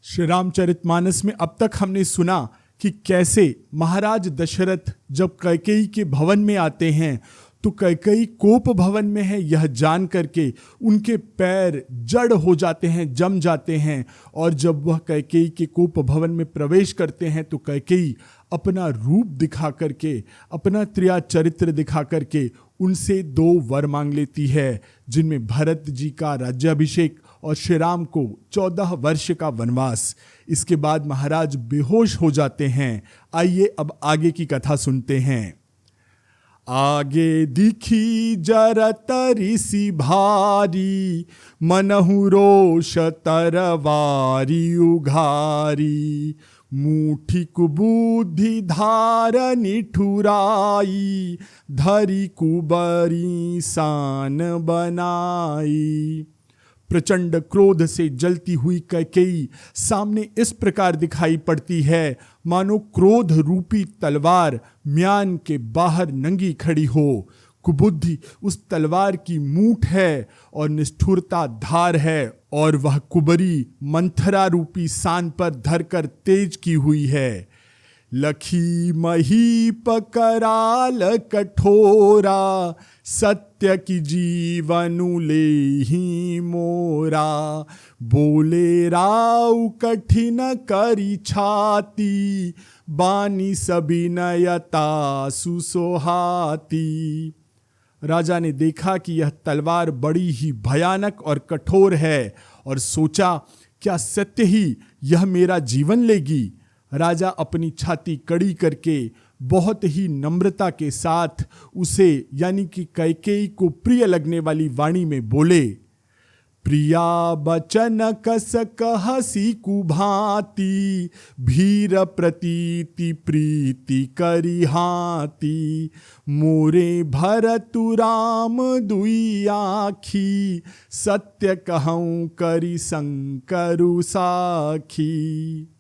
श्री रामचरितमानस में अब तक हमने सुना कि कैसे महाराज दशरथ जब कैकेयी के भवन में आते हैं तो कैकेयी कोप भवन में है यह जान करके उनके पैर जड़ हो जाते हैं, जम जाते हैं। और जब वह कैकेयी के कोप भवन में प्रवेश करते हैं तो कैकेयी अपना रूप दिखा करके, अपना त्रिया चरित्र दिखा करके उनसे 2 वर मांग लेती है, जिनमें भरत जी का राज्याभिषेक और श्री राम को 14 वर्ष का वनवास। इसके बाद महाराज बेहोश हो जाते हैं। आइए अब आगे की कथा सुनते हैं। आगे दिखी जरत ऋषि भारी, मनहु रोष तरवारी उघारी, मुठी कुबुद्धि धार निठुराई, धरी कुबरी सान बनाई। प्रचंड क्रोध से जलती हुई कैकेयी सामने इस प्रकार दिखाई पड़ती है मानो क्रोध रूपी तलवार म्यान के बाहर नंगी खड़ी हो। कुबुद्धि उस तलवार की मूठ है और निष्ठुरता धार है, और वह कुबरी मंथरा रूपी सान पर धरकर तेज की हुई है। लखी महीप कराल कठोरा, सत्य की जीवनु लेहि मोरा, बोले राव कठिन करी छाती, बानी सबिनयता सुसोहाती। राजा ने देखा कि यह तलवार बड़ी ही भयानक और कठोर है और सोचा क्या सत्य ही यह मेरा जीवन लेगी। राजा अपनी छाती कड़ी करके बहुत ही नम्रता के साथ उसे यानी कि कैकेयी को प्रिय लगने वाली वाणी में बोले, प्रिया बचन कस कहसी कुभांति, भीर प्रतीति प्रीति करी हाथी, मोरे भरतु राम दुई आखी, सत्य कहूँ करी शंकरु साखी।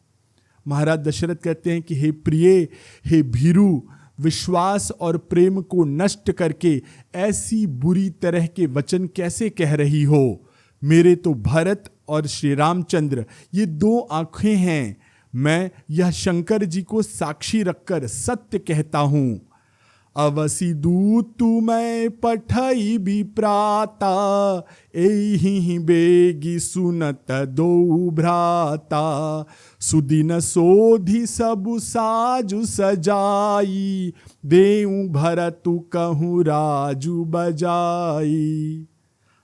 महाराज दशरथ कहते हैं कि हे प्रिय, हे भीरु, विश्वास और प्रेम को नष्ट करके ऐसी बुरी तरह के वचन कैसे कह रही हो। मेरे तो भरत और श्री रामचंद्र ये 2 आंखें हैं। मैं यह शंकर जी को साक्षी रखकर सत्य कहता हूँ। अवसी दूत मैं पठई विप्राता, एहि बेगी सुनत दो भ्राता, सुदिन सोधि सबु साजु सजाई, देऊ भरतु कहूँ राजू बजाई।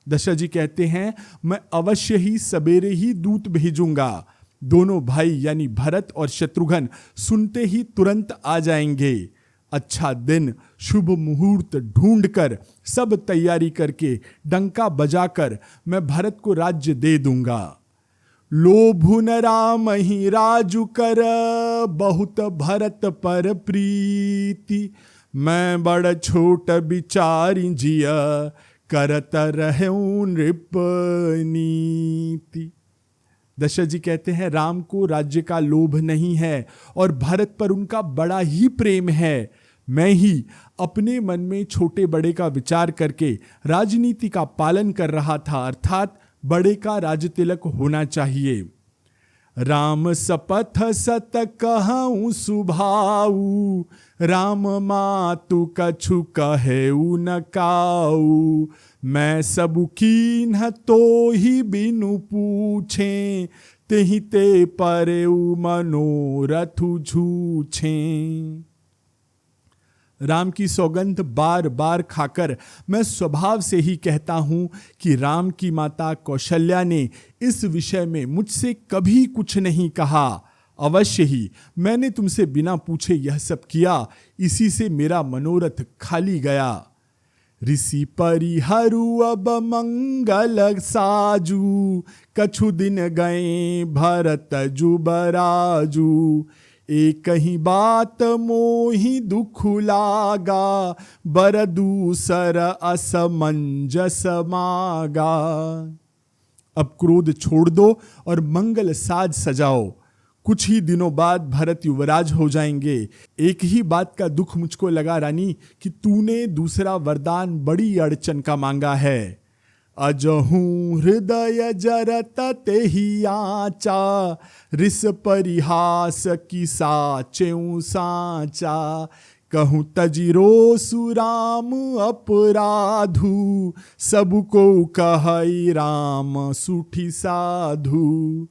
दशरथ जी कहते हैं मैं अवश्य ही सवेरे ही दूत भेजूंगा। दोनों भाई यानी भरत और शत्रुघ्न सुनते ही तुरंत आ जाएंगे। अच्छा दिन शुभ मुहूर्त ढूंढकर सब तैयारी करके डंका बजाकर मैं भरत को राज्य दे दूंगा। लोभु न राम ही राजु कर, बहुत भरत पर प्रीति, मैं बड़ छोट विचारी जिया, करत रहूं नृप नीति। दशरथ जी कहते हैं राम को राज्य का लोभ नहीं है और भरत पर उनका बड़ा ही प्रेम है। मैं ही अपने मन में छोटे बड़े का विचार करके राजनीति का पालन कर रहा था, अर्थात बड़े का राजतिलक होना चाहिए। राम सपथ सत कहूँ सुभाऊ, राम मातु कछु कहेऊ न काऊ, मैं सबु कीन्ह तो ही बिनु पूछे, तेहि ते परेऊ मनोरथु झूछे। राम की सौगंध बार बार खाकर मैं स्वभाव से ही कहता हूँ कि राम की माता कौशल्या ने इस विषय में मुझसे कभी कुछ नहीं कहा। अवश्य ही मैंने तुमसे बिना पूछे यह सब किया, इसी से मेरा मनोरथ खाली गया। ऋषि परिहरु अब मंगल साजू, कछु दिन गए भरत जुबराजू, एक ही बात मोहि दुख लागा, बर दूसर असमंजस मागा। अब क्रोध छोड़ दो और मंगल साज सजाओ। कुछ ही दिनों बाद भरत युवराज हो जाएंगे। एक ही बात का दुख मुझको लगा रानी कि तूने दूसरा वरदान बड़ी अड़चन का मांगा है। अजहूँ हृदय जरत तेहि आचा, रिस परिहास की साचेऊ साचा। कहूँ तजिरो सुराम अपराधु, सबको कहई राम सुठी साधु।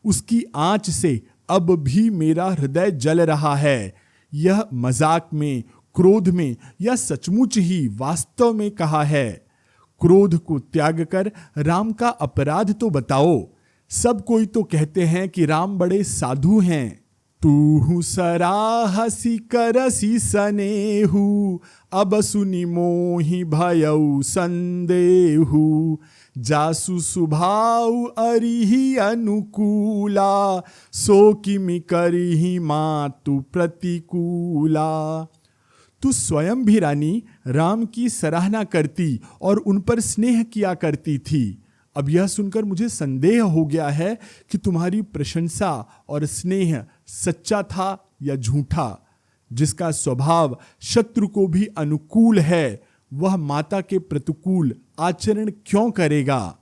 उसकी आंच से अब भी मेरा हृदय जल रहा है। यह मजाक में, क्रोध में या सचमुच ही वास्तव में कहा है? क्रोध को त्याग कर राम का अपराध तो बताओ। सब कोई तो कहते हैं कि राम बड़े साधु हैं। तू सराहसी करसी सनेहु, अब सुनि मोहि भयउ संदेहु। जासु सुभाउ अरिहि अनुकूला, सो किमि करिहि मातु प्रतिकूला। तू स्वयं भी रानी राम की सराहना करती और उन पर स्नेह किया करती थी। अब यह सुनकर मुझे संदेह हो गया है कि तुम्हारी प्रशंसा और स्नेह सच्चा था या झूठा। जिसका स्वभाव शत्रु को भी अनुकूल है, वह माता के प्रतिकूल आचरण क्यों करेगा?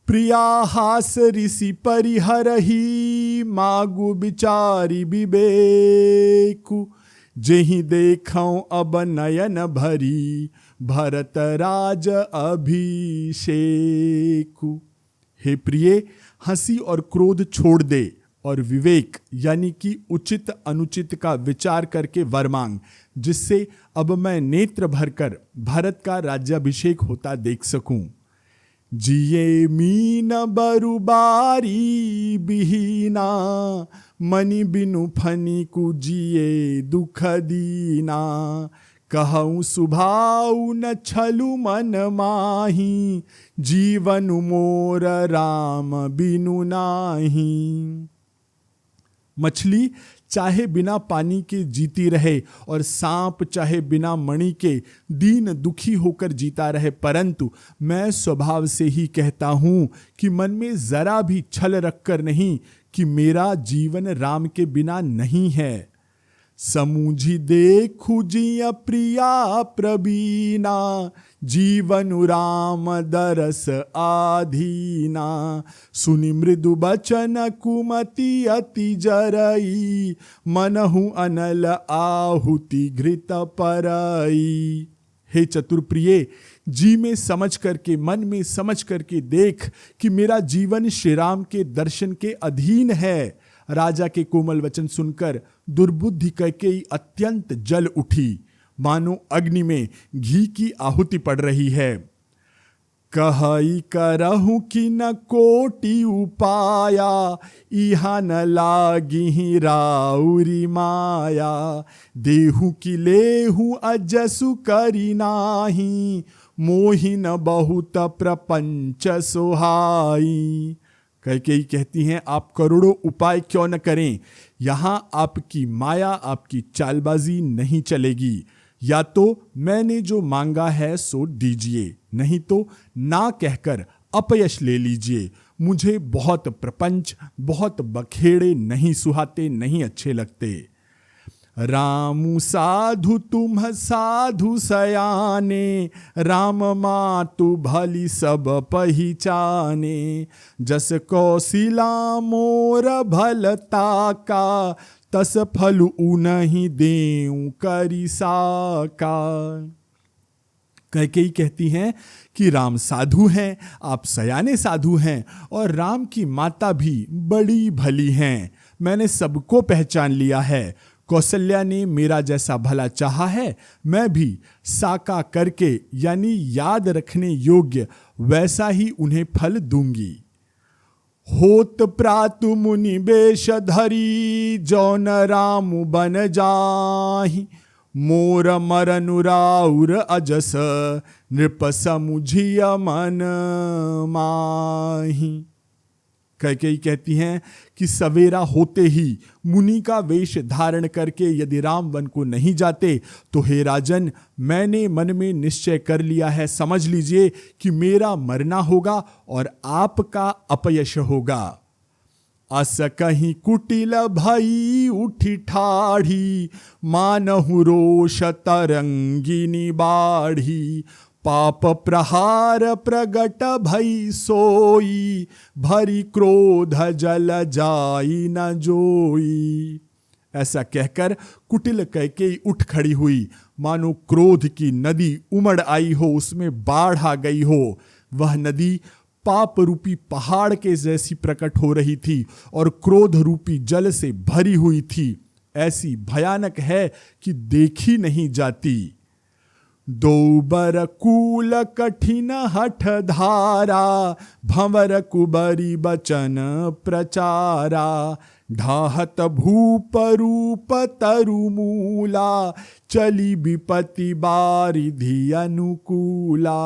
प्रिया हास ऋषि परिहरहि, मागु विचारी विवेकु। जेहि देखऊं अब नयन भरी, भरत राज अभिषेकु। हे प्रिय, हंसी और क्रोध छोड़ दे और विवेक यानी कि उचित अनुचित का विचार करके वर मांग, जिससे अब मैं नेत्र भरकर भरत का राज्याभिषेक होता देख सकूं। जिये मीन बरुबारी बिहीना, मनि बिनु फनी कु जिये दुख दीना। कहऊँ सुभाउ न छलु मन माही, जीवन मोर राम बिनु नाही। मछली चाहे बिना पानी के जीती रहे और सांप चाहे बिना मणि के दीन दुखी होकर जीता रहे, परंतु मैं स्वभाव से ही कहता हूं कि मन में जरा भी छल रखकर नहीं कि मेरा जीवन राम के बिना नहीं है। समूझी देखु जिय प्रिया प्रवीणा, जीवन राम दरस आधीना। सुनि मृदु बचन कुमति अति जरई, मनहु अनल आहुति घृत परई। हे चतुर प्रिय, जी में समझ करके, मन में समझ करके देख कि मेरा जीवन श्री राम के दर्शन के अधीन है। राजा के कोमल वचन सुनकर दुर्बुद्धि कैकेयी अत्यंत जल उठी, मानो अग्नि में घी की आहुति पड़ रही है। कहई करहु कि न कोटि उपाया, इहा न लागिहि राउरी माया। देहु कि लेहु अजसु करि नाही, मोहि न बहुत प्रपंच सोहाई। कैकेयी कहती हैं, आप करोड़ों उपाय क्यों न करें, यहां आपकी माया, आपकी चालबाजी नहीं चलेगी। या तो मैंने जो मांगा है सो दीजिए, नहीं तो ना कहकर अपयश ले लीजिए। मुझे बहुत प्रपंच, बहुत बखेड़े नहीं सुहाते, नहीं अच्छे लगते। रामु साधु तुम साधु सयाने, राम मातु भली सब पहिचाने। जस कौशिला मोर भलता का, तस फल उनहि देऊं करि साका। कैकेयी कहती हैं कि राम साधु हैं, आप सयाने साधु हैं और राम की माता भी बड़ी भली हैं। मैंने सबको पहचान लिया है। कौशल्या ने मेरा जैसा भला चाहा है, मैं भी साका करके यानी याद रखने योग्य वैसा ही उन्हें फल दूंगी। होत प्रातु मुनि बेश धरी, जौन राम बन जाहि। मोर मरनु राउर अजस, नृप समुझिय मन माहि। कैकेयी कहती हैं कि सवेरा होते ही मुनि का वेश धारण करके यदि राम वन को नहीं जाते तो हे राजन, मैंने मन में निश्चय कर लिया है, समझ लीजिए कि मेरा मरना होगा और आपका अपयश होगा। अस कहीं कुटिल भई उठी ठाढ़ी, मानहु रोष तरंगिनी बाढ़ी। पाप प्रहार प्रगट भई सोई, भरी क्रोध जल जाई न जोई। ऐसा कहकर कुटिल कैकेयी उठ खड़ी हुई, मानो क्रोध की नदी उमड़ आई हो, उसमें बाढ़ आ गई हो। वह नदी पाप रूपी पहाड़ के जैसी प्रकट हो रही थी और क्रोध रूपी जल से भरी हुई थी। ऐसी भयानक है कि देखी नहीं जाती। दो बर कूल कठिन हठ धारा, भंवर कुबरी बचन प्रचारा। ढाहत भूप रूप तरुमूला, चली विपत्ति बारिधि अनुकूला।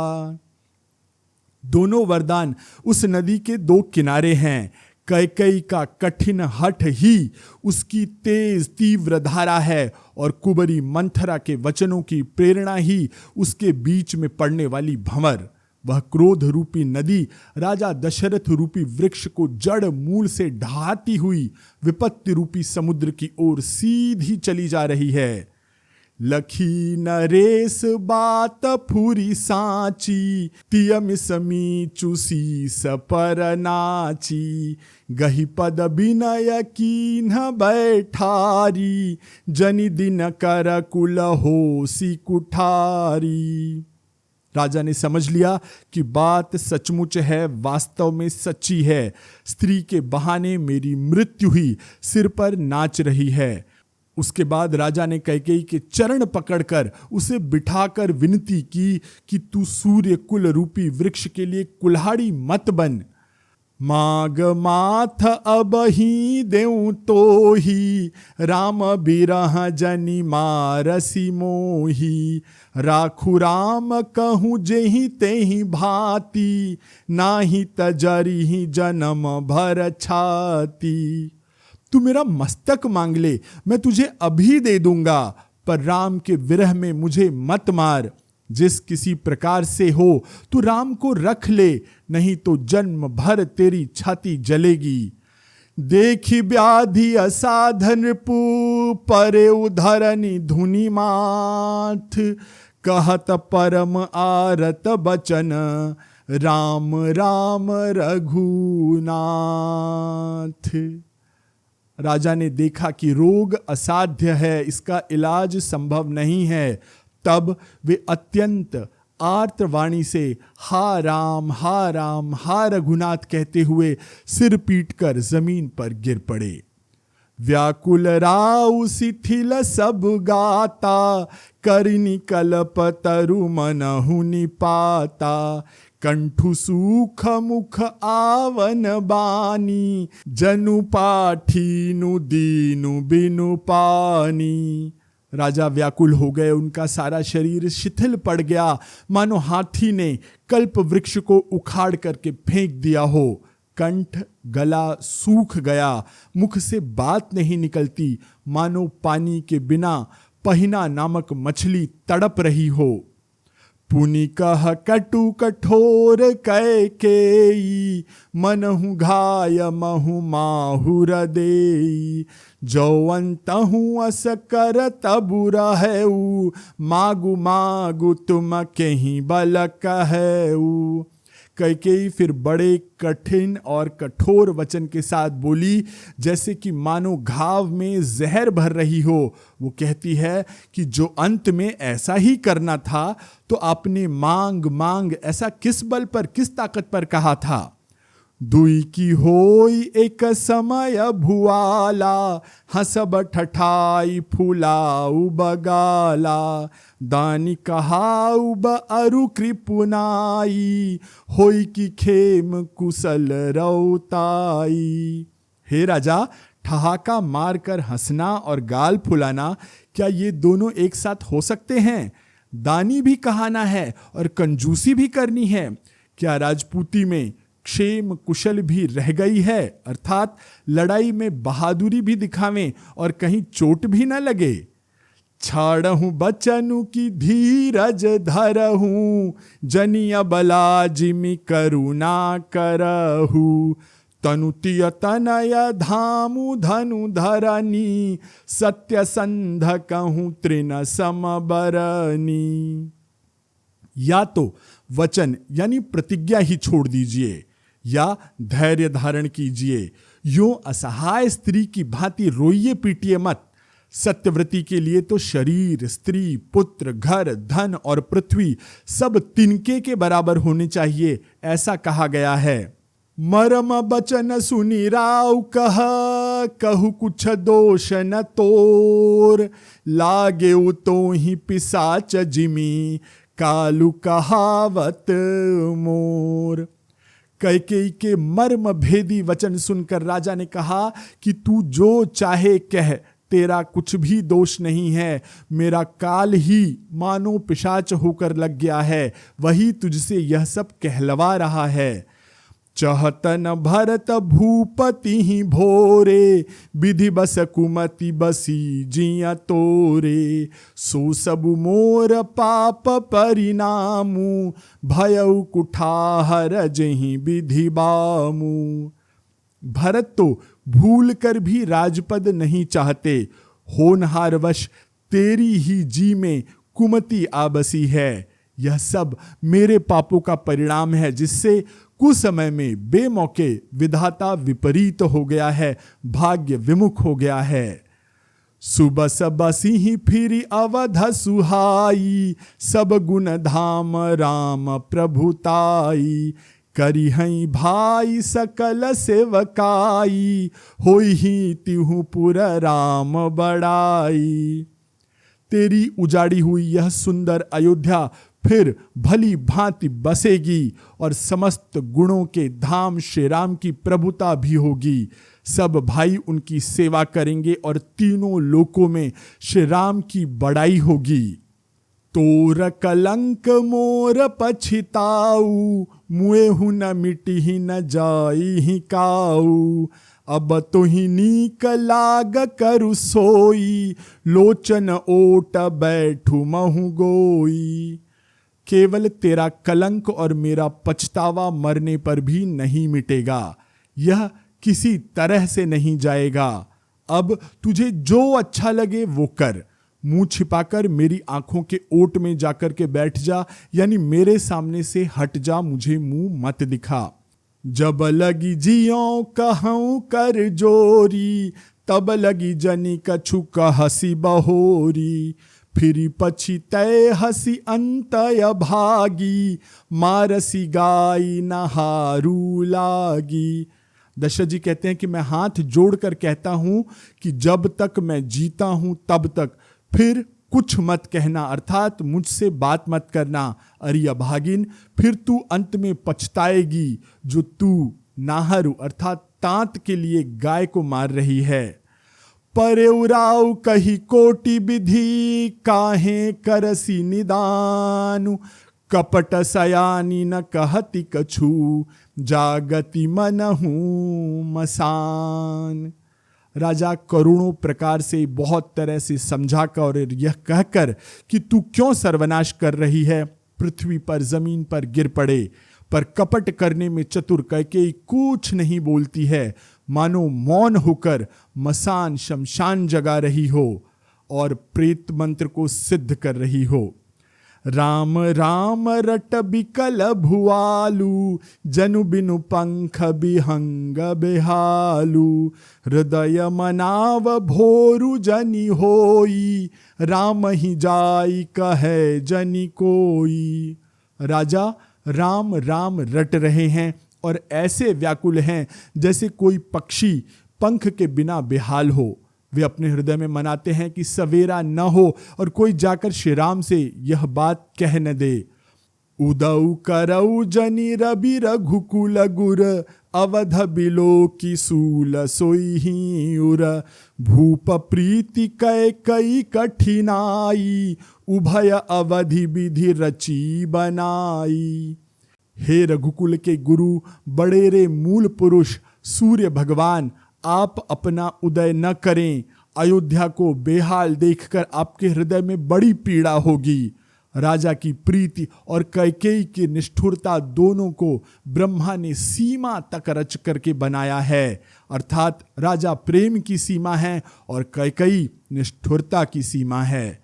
दोनों वरदान उस नदी के दो किनारे हैं। कैकेयी का कठिन हठ ही उसकी तेज तीव्र धारा है और कुबरी मंथरा के वचनों की प्रेरणा ही उसके बीच में पड़ने वाली भंवर। वह क्रोध रूपी नदी राजा दशरथ रूपी वृक्ष को जड़ मूल से ढहाती हुई विपत्ति रूपी समुद्र की ओर सीधी चली जा रही है। लखी नरेश बात फूरी सांची, तियम समी चूसी सपर नाची। गही पद बिनय कीन्ह बैठारी, जनि दिन कर कुल होसी कुठारी। राजा ने समझ लिया कि बात सचमुच है, वास्तव में सच्ची है। स्त्री के बहाने मेरी मृत्यु ही सिर पर नाच रही है। उसके बाद राजा ने कैकेयी के चरण पकड़कर उसे बिठाकर विनती की कि तू सूर्य कुल रूपी वृक्ष के लिए कुल्हाड़ी मत बन। माग माथ अब ही देऊं तो ही, राम बिरह जनि मारसी मोही। राखु राम कहूँ जेहि तेहि भांति, नाही तजरिहि जन्म भर छाती। तू मेरा मस्तक मांग ले, मैं तुझे अभी दे दूंगा, पर राम के विरह में मुझे मत मार। जिस किसी प्रकार से हो तू राम को रख ले, नहीं तो जन्म भर तेरी छाती जलेगी। देखी व्याधि असाधन पू, परे उधरनि धुनि माथ। कहत परम आरत बचन, राम राम रघुनाथ। राजा ने देखा कि रोग असाध्य है, इसका इलाज संभव नहीं है। तब वे अत्यंत आर्तवाणी से हा राम हा राम हा रघुनाथ कहते हुए सिर पीटकर जमीन पर गिर पड़े। व्याकुल राउ शिथिल सब गाता, करिनि कल्प तरु मनहु निपाता। कंठु सूख मुख आवन बानी, जनु पाठीनु दीनु बिनु पानी। राजा व्याकुल हो गए, उनका सारा शरीर शिथिल पड़ गया, मानो हाथी ने कल्प वृक्ष को उखाड़ करके फेंक दिया हो। कंठ गला सूख गया, मुख से बात नहीं निकलती, मानो पानी के बिना पहिना नामक मछली तड़प रही हो। पुनि कह कटु कठोर कैकेयी, मनहु घाय महु माहुर देई। जौअंतहु अस कर तबु रहेऊ, मागु मागु तुम केहि बल कहेऊ। कैकेयी फिर बड़े कठिन और कठोर वचन के साथ बोली, जैसे कि मानो घाव में जहर भर रही हो। वो कहती है कि जो अंत में ऐसा ही करना था तो आपने मांग मांग ऐसा किस बल पर, किस ताकत पर कहा था। दुई की होई एक समय भुआला, हसब ठठाई फुलाऊ बगाला। दानी कहाऊ ब अरु कृपुनाई, होई की खेम कुशल रौताई। हे राजा, ठहाका मारकर हंसना और गाल फुलाना, क्या ये दोनों एक साथ हो सकते हैं? दानी भी कहाना है और कंजूसी भी करनी है। क्या राजपूती में क्षेम कुशल भी रह गई है, अर्थात लड़ाई में बहादुरी भी दिखावें और कहीं चोट भी न लगे। छाड़हूं बचनु की धीरज धरहूं, जनिया बला जिमि करुणा करहू। तनुतिय तनय धामु धनु धरनी, सत्य संध कहूं तृण समबरनी। या तो वचन यानी प्रतिज्ञा ही छोड़ दीजिए या धैर्य धारण कीजिए। यूं असहाय स्त्री की भांति रोइए पीटिए मत। सत्यव्रती के लिए तो शरीर, स्त्री, पुत्र, घर, धन और पृथ्वी सब तिनके के बराबर होने चाहिए, ऐसा कहा गया है। मरम बचन सुनी राव कहु कुछ दोष न तोर, लागे तो ही पिसाच जिमी कालू कहावत मोर। कैकेयी के मर्म भेदी वचन सुनकर राजा ने कहा कि तू जो चाहे कह, तेरा कुछ भी दोष नहीं है। मेरा काल ही मानो पिशाच होकर लग गया है, वही तुझसे यह सब कहलवा रहा है। चहतन भरत भूपति ही भोरे, विधि बस कुमति बसी जिया तोरे। सो सब मोर पाप परिणामु, भयउ कुठार जहि विधि बामु। भरत तो भूल कर भी राजपद नहीं चाहते, होनहारवश तेरी ही जी में कुमति आबसी है। यह सब मेरे पापों का परिणाम है, जिससे कुछ समय में बेमौके विधाता विपरीत हो गया है, भाग्य विमुख हो गया है। सुबस बसी फिरी अवध सुहाई, सब गुण धाम राम प्रभुताई। करी हई भाई सकल सेवकाई, होई ही तिहु पुर राम बड़ाई। तेरी उजाड़ी हुई यह सुंदर अयोध्या फिर भली भांति बसेगी और समस्त गुणों के धाम श्री राम की प्रभुता भी होगी। सब भाई उनकी सेवा करेंगे और तीनों लोकों में श्री राम की बड़ाई होगी। तोर कलंक मोर पछिताऊ, मुएहु न मिटहि न जाई काऊ। अब तो ही नीक लाग करु सोई, लोचन ओट बैठु महु गोई। केवल तेरा कलंक और मेरा पछतावा मरने पर भी नहीं मिटेगा, यह किसी तरह से नहीं जाएगा। अब तुझे जो अच्छा लगे वो कर, मुंह छिपाकर मेरी आंखों के ओट में जाकर के बैठ जा, यानी मेरे सामने से हट जा, मुझे मुंह मत दिखा। जब लगी जियों कहूं कर जोरी, तब लगी जनी कछु कहसी बहोरी। फिरी पछी तय हसी अंतय भागी, मारसी गाई नहारू लागी। दशरथ जी कहते हैं कि मैं हाथ जोड़कर कहता हूं कि जब तक मैं जीता हूं तब तक फिर कुछ मत कहना, अर्थात मुझसे बात मत करना। अरे अभागिन, फिर तू अंत में पछताएगी जो तू नाहरू अर्थात तांत के लिए गाय को मार रही है। परेउराव कही कोटि विधि, काहे करसी निदानु। कपट सयानी न कहती कछु, जागति मनहु मसान। राजा करोड़ों प्रकार से बहुत तरह से समझाकर और यह कहकर कि तू क्यों सर्वनाश कर रही है, पृथ्वी पर जमीन पर गिर पड़े। पर कपट करने में चतुर कैकेयी कुछ नहीं बोलती है, मानो मौन होकर मसान शमशान जगा रही हो और प्रेत मंत्र को सिद्ध कर रही हो। राम राम रट बिकल भुआलू, जनु बिनु पंख बिहंग बेहालू। हृदय मनाव भोरु जनि होई, राम ही जाई कहे जनि कोई। राजा राम राम रट रहे हैं और ऐसे व्याकुल हैं जैसे कोई पक्षी पंख के बिना बेहाल हो। वे अपने हृदय में मनाते हैं कि सवेरा न हो और कोई जाकर श्री राम से यह बात कह न दे। उदऊ करऊ जनि रवि रघुकुल गुर, अवध बिलो की सूल सोई ही उर। भूप प्रीति कै कई कठिनाई, उभय अवधि विधि रची बनाई। हे रघुकुल के गुरु, बड़ेरे मूल पुरुष सूर्य भगवान, आप अपना उदय न करें। अयोध्या को बेहाल देखकर आपके हृदय में बड़ी पीड़ा होगी। राजा की प्रीति और कैकेयी की निष्ठुरता दोनों को ब्रह्मा ने सीमा तक रच करके बनाया है, अर्थात राजा प्रेम की सीमा है और कैकेयी निष्ठुरता की सीमा है।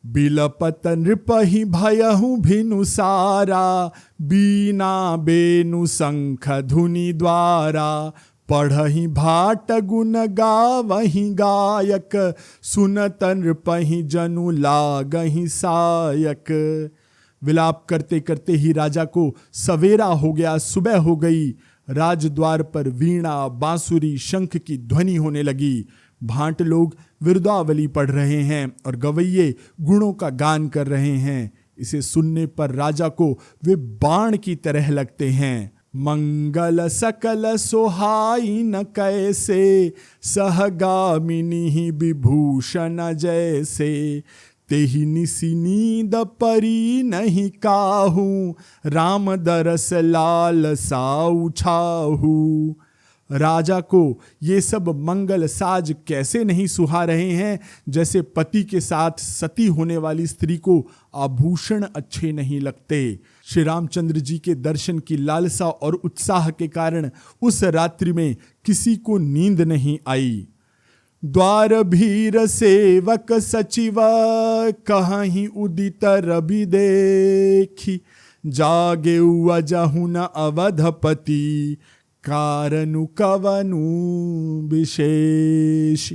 बिलपत नृपहि भयहु भिनु सारा, बीना बेनु शंख धुनि द्वारा, पढ़हि भाट गुण गावहि गायक, सुनत नृपहि जनु लागहि सायक। विलाप करते करते ही राजा को सवेरा हो गया, सुबह हो गई। राजद्वार पर वीणा, बांसुरी, शंख की ध्वनि होने लगी। भाट लोग विरुदावली पढ़ रहे हैं और गवैये गुणों का गान कर रहे हैं। इसे सुनने पर राजा को वे बाण की तरह लगते हैं। मंगल सकल सोहाई न कैसे, सहगामिनी विभूषण जैसे, तेहि निसि नींद परी नहीं काहू, राम दरस लाल साउ छाहू। राजा को ये सब मंगल साज कैसे नहीं सुहा रहे हैं, जैसे पति के साथ सती होने वाली स्त्री को आभूषण अच्छे नहीं लगते। श्री रामचंद्र जी के दर्शन की लालसा और उत्साह के कारण उस रात्रि में किसी को नींद नहीं आई। द्वार भीर सेवक सचिव, कहीं उदित रवि देखी, जागे अजहु न अवधपति, कारनु कवनु विशेष।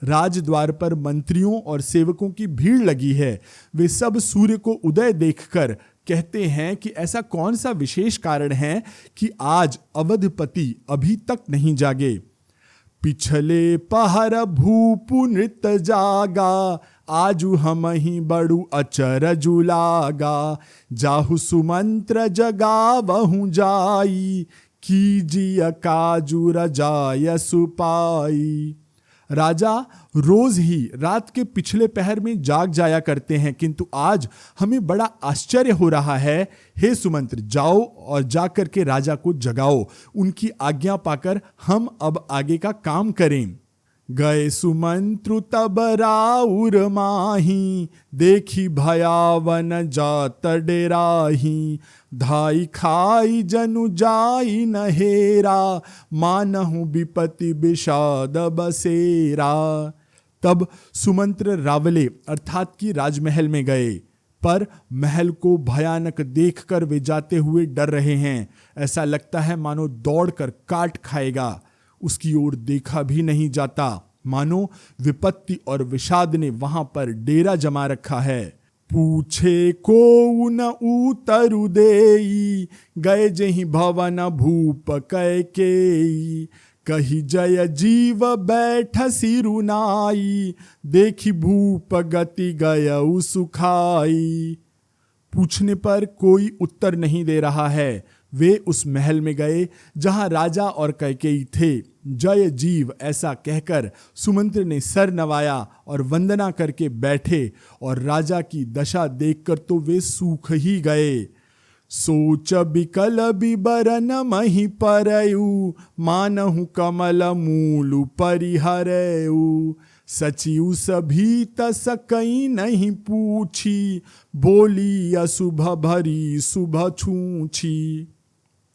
राजद्वार पर मंत्रियों और सेवकों की भीड़ लगी है। वे सब सूर्य को उदय देखकर कहते हैं कि ऐसा कौन सा विशेष कारण है कि आज अवधपति अभी तक नहीं जागे। पिछले पहर भूपु नृत जागा, आजु हमहि बड़ु अचरजु लागा, जाहु सुमंत्र जगावहु जाई, कीजिए काजू रजाय सुपाई। राजा रोज ही रात के पिछले पहर में जाग जाया करते हैं, किंतु आज हमें बड़ा आश्चर्य हो रहा है। हे सुमंत्र, जाओ और जाकर के राजा को जगाओ, उनकी आज्ञा पाकर हम अब आगे का काम करें। गए सुमंत्रु तब राउर माही, देखी भयावन जात डेराही, धाई खाई जनु जाई नहेरा, मानहु विपति विषाद बसेरा। तब सुमंत्र रावले अर्थात कि राजमहल में गए, पर महल को भयानक देखकर वे जाते हुए डर रहे हैं। ऐसा लगता है मानो दौड़कर काट खाएगा। उसकी ओर देखा भी नहीं जाता, मानो विपत्ति और विषाद ने वहां पर डेरा जमा रखा है। पूछे को न उतरु देई, गए जहि भवन भूप कैकेयी, कही जय जीव बैठ सिरुनाई, देखी भूप गति गयउ सुखाई। पूछने पर कोई उत्तर नहीं दे रहा है। वे उस महल में गए जहां राजा और कैकेयी थे। जय जीव ऐसा कहकर सुमंत्र ने सर नवाया और वंदना करके बैठे, और राजा की दशा देखकर तो वे सूख ही गए। सोच बिकल बिबरन मही परयु, मानहु कमल मूलु परिहरयु, सचिव सभी तस कई नहीं पूछी, बोली अशुभ भरी शुभ छूछी।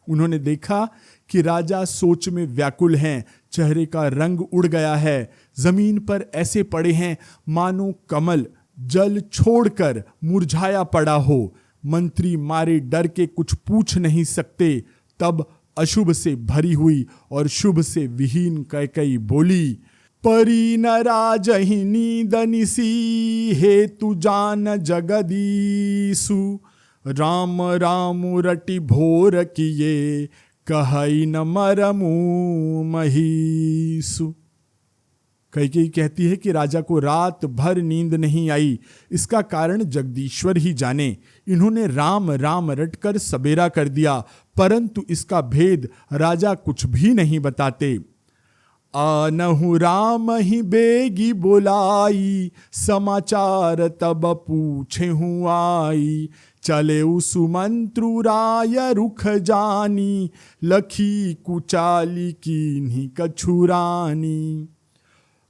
उन्होंने देखा कि राजा सोच में व्याकुल हैं, चेहरे का रंग उड़ गया है, जमीन पर ऐसे पड़े हैं मानो कमल जल छोड़कर मुरझाया पड़ा हो। मंत्री मारे डर के कुछ पूछ नहीं सकते। तब अशुभ से भरी हुई और शुभ से विहीन कैकेयी बोली, परी न राजहि नींद निसी, हेतु जान जगदीसु, राम राम रटि भोर किए, कहई न मरमु महीसु। कैकेयी कहती है कि राजा को रात भर नींद नहीं आई। इसका कारण जगदीश्वर ही जाने। इन्होंने राम राम रटकर सबेरा कर दिया, परंतु इसका भेद राजा कुछ भी नहीं बताते। आनहु राम ही बेगी बोलाई, समाचार तब पूछे हूँ आई, चले सुमंत्रु राय रुख जानी, लखी कुचाली कीन्ही कछुरानी।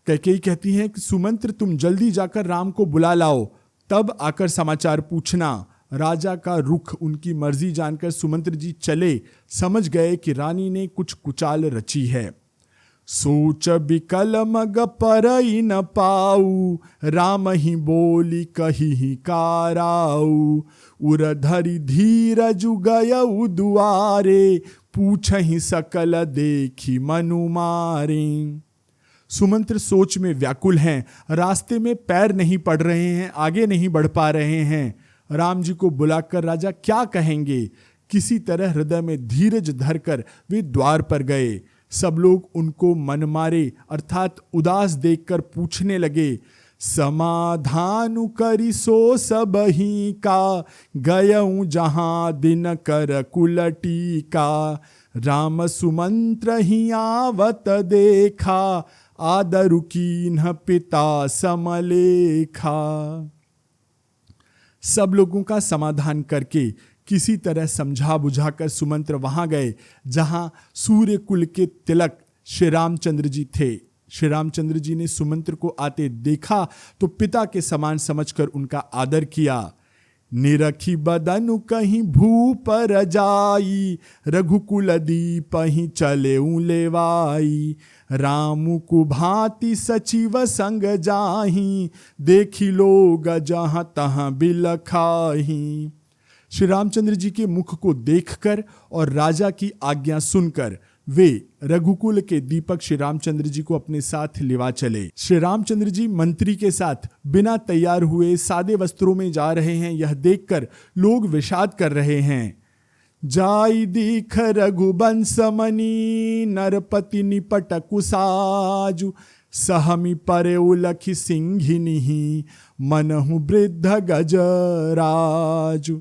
कैकेयी कहती हैं कि सुमंत्र तुम जल्दी जाकर राम को बुला लाओ, तब आकर समाचार पूछना। राजा का रुख उनकी मर्जी जानकर सुमंत्र जी चले, समझ गए कि रानी ने कुछ कुचाल रची है। सोच बिकल मग परई न पाऊ, राम ही बोली कही ही काराऊ। उर धरि धीरजु गयऊ दुआरे, पूछहि सकल देखी मनु मारे। सुमंत्र सोच में व्याकुल हैं, रास्ते में पैर नहीं पड़ रहे हैं, आगे नहीं बढ़ पा रहे हैं। राम जी को बुलाकर राजा क्या कहेंगे। किसी तरह हृदय में धीरज धरकर वे द्वार पर गए। सब लोग उनको मनमारे अर्थात उदास देखकर पूछने लगे, समाधानु करी सो सबही का, गयऊं जहां दिन कर कुलटी का। राम सुमंत्र ही आवत देखा, आदरु कीन्ह पिता समलेखा। सब लोगों का समाधान करके किसी तरह समझा बुझाकर सुमंत्र वहां गए जहां सूर्य कुल के तिलक श्री रामचंद्र जी थे। श्री रामचंद्र जी ने सुमंत्र को आते देखा तो पिता के समान समझकर उनका आदर किया। निरखी बदनु कहीं भूप रजाई, रघुकुल दीप ही चले लेवाई। रामु को भांति सचिव संग जाही, देखी लोग जहां तहां बिलखाही। श्री रामचंद्र जी के मुख को देखकर और राजा की आज्ञा सुनकर वे रघुकुल के दीपक श्री रामचंद्र जी को अपने साथ लिवा चले। श्री रामचंद्र जी मंत्री के साथ बिना तैयार हुए सादे वस्त्रों में जा रहे हैं, यह देखकर लोग विषाद कर रहे हैं। जाई दीख रघुबंश मणि, नरपति निपट कुसाजु। सहमी परे उलखि सिंहिनी, मनहु वृद्ध गजराजु।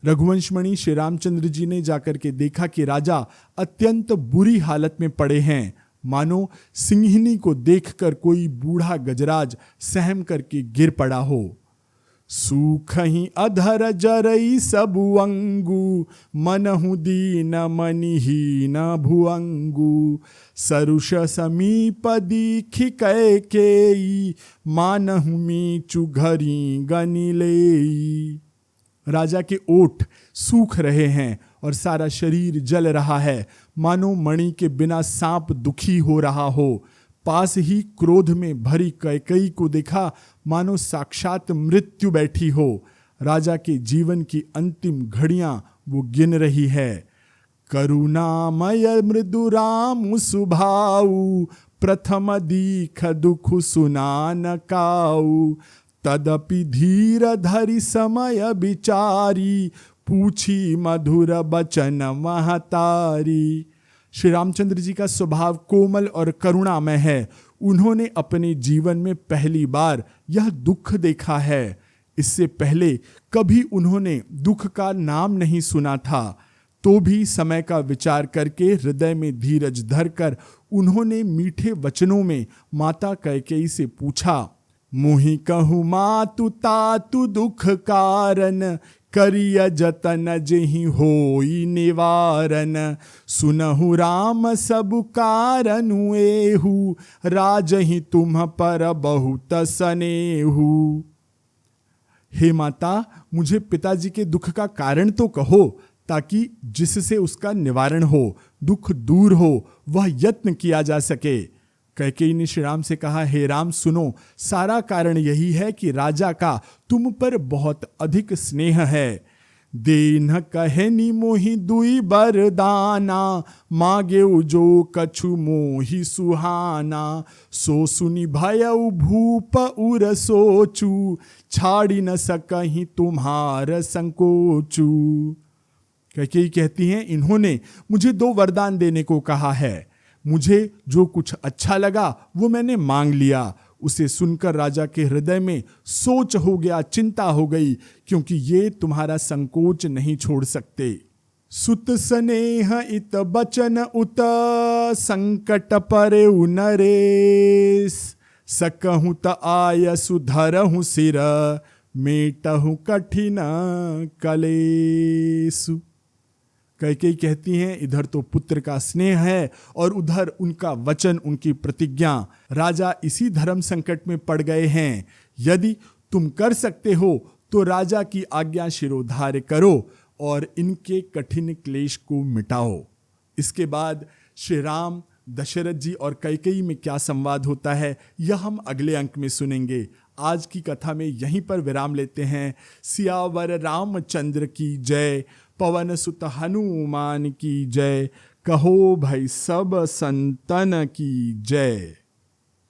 रघुवंशमणि श्री रामचंद्र जी ने जाकर के देखा कि राजा अत्यंत बुरी हालत में पड़े हैं, मानो सिंहिनी को देखकर कोई बूढ़ा गजराज सहम करके गिर पड़ा हो। सूखहि अधर जरई सबु अंगु, मनहु दीन मनिहीन भुअंगु। सरुष समीप दीखि कैकेयी, मानहु मीचु घरी गनिलेई। राजा के ओठ सूख रहे हैं और सारा शरीर जल रहा है, मानो मणि के बिना सांप दुखी हो रहा हो। पास ही क्रोध में भरी कैकेयी को देखा, मानो साक्षात मृत्यु बैठी हो। राजा के जीवन की अंतिम घड़ियां वो गिन रही है। करुणामय मृदु राम सुभाऊ, प्रथम दीख दुख सुना न काऊ। तदपि धीर धरि समय विचारी, पूछी मधुर बचन महतारी। श्री रामचंद्र जी का स्वभाव कोमल और करुणामय है। उन्होंने अपने जीवन में पहली बार यह दुख देखा है। इससे पहले कभी उन्होंने दुख का नाम नहीं सुना था। तो भी समय का विचार करके हृदय में धीरज धरकर उन्होंने मीठे वचनों में माता कैकेयी से पूछा, मुहि कहु मातु तातु दुख कारण, करिय जतन जेहि होई निवारण। सुनहु राम सबु कारनु एहु, राजहि तुम पर बहुत स्नेहु। हे माता, मुझे पिताजी के दुख का कारण तो कहो, ताकि जिससे उसका निवारण हो, दुख दूर हो, वह यत्न किया जा सके। कैकेयी ने श्री राम से कहा, हे राम सुनो, सारा कारण यही है कि राजा का तुम पर बहुत अधिक स्नेह है। देन कहे नि मोहि दुई बरदाना, मागे जो कछु मोहि सुहाना। सो सुनि भयउ भूप उर सोचू, छाड़ी न सकहि तुम्हार संकोचू। कैकेयी कहती हैं, इन्होंने मुझे 2 वरदान देने को कहा है। मुझे जो कुछ अच्छा लगा वो मैंने मांग लिया। उसे सुनकर राजा के हृदय में सोच हो गया, चिंता हो गई, क्योंकि ये तुम्हारा संकोच नहीं छोड़ सकते। सुत स्नेह इत बचन उत, संकट परे नरेश। सकहु त आयसु धरहु सिर, मेटहु कठिन कलेसु। कैकेयी कहती हैं, इधर तो पुत्र का स्नेह है और उधर उनका वचन, उनकी प्रतिज्ञा। राजा इसी धर्म संकट में पड़ गए हैं। यदि तुम कर सकते हो तो राजा की आज्ञा शिरोधार्य करो और इनके कठिन क्लेश को मिटाओ। इसके बाद श्री राम दशरथ जी और कैकेयी में क्या संवाद होता है, यह हम अगले अंक में सुनेंगे। आज की कथा में यहीं पर विराम लेते हैं। सियावर रामचंद्र की जय, पवन सुत हनुमान की जय, कहो भाई सब संतन की जय।